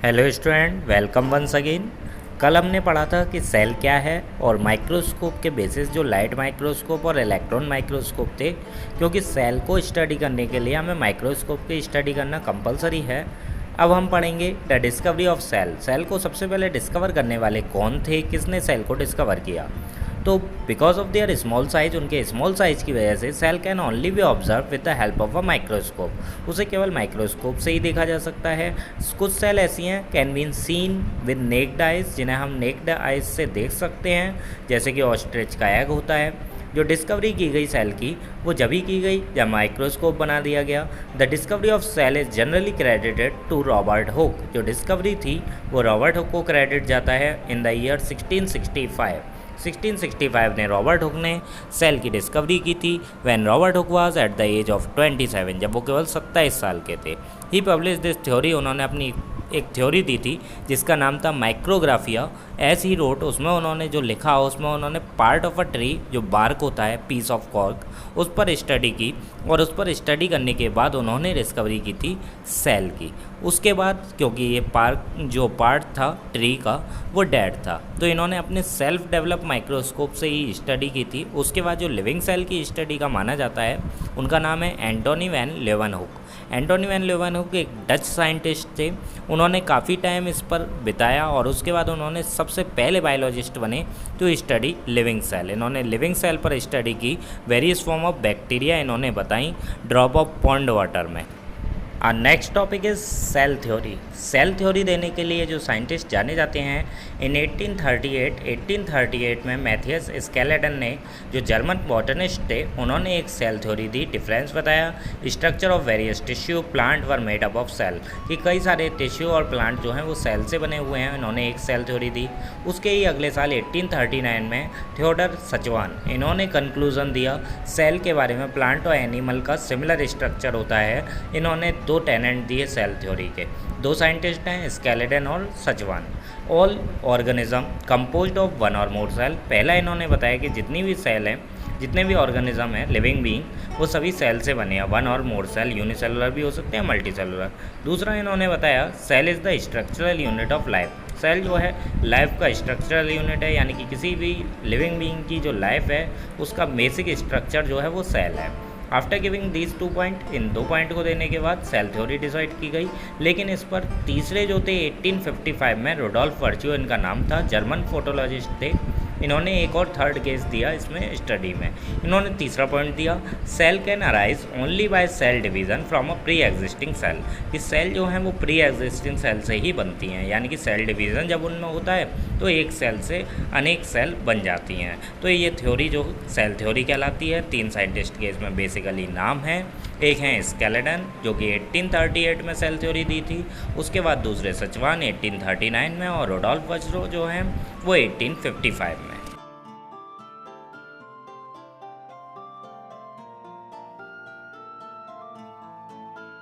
Hello student, welcome once again. कल हमने पढ़ा था कि सेल क्या है और माइक्रोस्कोप के बेसिस जो लाइट माइक्रोस्कोप और इलेक्ट्रॉन माइक्रोस्कोप थे, क्योंकि सेल को स्टडी करने के लिए हमें माइक्रोस्कोप की स्टडी करना कंपलसरी है। अब हम पढ़ेंगे the discovery of cell. Cell को सबसे पहले डिस्कवर करने वाले कौन थे, किसने सेल को डिस्कवर किया। तो because of their small size, उनके स्मॉल साइज की वजह से cell can only be observed with the help of a microscope. उसे केवल माइक्रोस्कोप से ही देखा जा सकता है। कुछ सेल ऐसी हैं can been seen with naked eyes, जिन्हें हम नेक्ड आइज से देख सकते हैं, जैसे कि ऑस्ट्रिच का एग होता है। जो डिस्कवरी की गई सेल की, वो जब ही की गई जब माइक्रोस्कोप बना दिया गया। The discovery of cell is generally credited to Robert Hooke. जो डिस्कवरी थी वो रॉबर्ट हुक को क्रेडिट जाता है इन द ईयर 1665। 1665 ने रॉबर्ट हुक ने सेल की डिस्कवरी की थी। When Robert Hooke was at the age of 27, जब वो केवल 27 साल के थे। ही पब्लिश दिस थ्योरी, उन्होंने अपनी एक थ्योरी दी थी जिसका नाम था माइक्रोग्राफिया। एज ही रोट, उसमें उन्होंने जो लिखा उसमें उन्होंने पार्ट ऑफ अ ट्री, जो बार्क होता है, पीस ऑफ कॉर्क, उस पर स्टडी की। और उस पर स्टडी करने के बाद उन्होंने डिस्कवरी की थी सेल की। उसके बाद क्योंकि ये जो पार्ट था ट्री का वो डेड था, तो इन्होंने अपने सेल्फ डेवलप माइक्रोस्कोप से ही स्टडी की थी। उसके बाद जो लिविंग सेल की स्टडी का माना जाता है, उनका नाम है एंटोनी वैन लेeuwenhoek। एंटोनी वैन लेeuwenhoek एक डच साइंटिस्ट थे। उन्होंने काफ़ी टाइम इस पर बिताया और उसके बाद उन्होंने सबसे पहले बायोलॉजिस्ट बने टू स्टडी लिविंग सेल। इन्होंने लिविंग सेल पर स्टडी की। वेरियस फॉर्म ऑफ बैक्टीरिया इन्होंने बताई ड्रॉप ऑफ पॉन्ड वाटर में। Next topic is cell theory. Cell theory देने के लिए जो साइंटिस्ट जाने जाते हैं, इन 1838 में मैथियस स्केलेटन ने, जो जर्मन बॉटनिस्ट थे, उन्होंने एक सेल थ्योरी दी। डिफरेंस बताया, structure of various tissue plant were made up of cell, कि कई सारे टिश्यू और प्लांट जो हैं वो सेल से बने हुए हैं। इन्होंने एक सेल थ्योरी दी। उसके ही अगले साल 1839 में थियोडर सचवान, इन्होंने कंक्लूजन दिया सेल के बारे में, प्लांट और एनिमल का सिमिलर स्ट्रक्चर होता है। इन्होंने दो टेनेंट दिए सेल थ्योरी के। दो साइंटिस्ट हैं, स्केलेटन और Schwann. All organism composed of one और मोर सेल। पहला इन्होंने बताया कि जितनी भी सेल हैं, जितने भी ऑर्गेनिज्म हैं लिविंग बीइंग, वो सभी सेल से बने हैं। वन और मोर सेल, यूनिसेलुलर भी हो सकते हैं, मल्टी सेलुलर। दूसरा इन्होंने बताया cell is the structural unit of life. Cell जो है लाइफ का स्ट्रक्चरल यूनिट है, यानी कि किसी भी लिविंग बीइंग की जो लाइफ है उसका बेसिक स्ट्रक्चर जो है वो सेल है। After giving these 2 point, in 2 point को देने के बाद सेल थ्योरी डिसाइड की गई। लेकिन इस पर तीसरे जो थे 1855 में रुडोल्फ वर्च्यू इनका नाम था, जर्मन फोटोलॉजिस्ट थे। इन्होंने एक और थर्ड केस दिया इसमें स्टडी में। इन्होंने तीसरा पॉइंट दिया, cell can arise only by cell division from a pre existing cell. कि सेल जो हैं वो प्री एग्जिस्टिंग सेल से ही बनती हैं, यानी कि सेल डिवीज़न जब उनमें होता है तो एक सेल से अनेक सेल बन जाती हैं। तो ये थ्योरी जो सेल थ्योरी कहलाती है। 3 साइंटिस्ट के इसमें बेसिकली नाम हैं। एक हैं स्केलेटन, जो कि 1838 में सेल थ्योरी दी थी। उसके बाद दूसरे सचवान 1839 में, और रुडोल्फ वर्च्यू जो हैं वो 1855 में।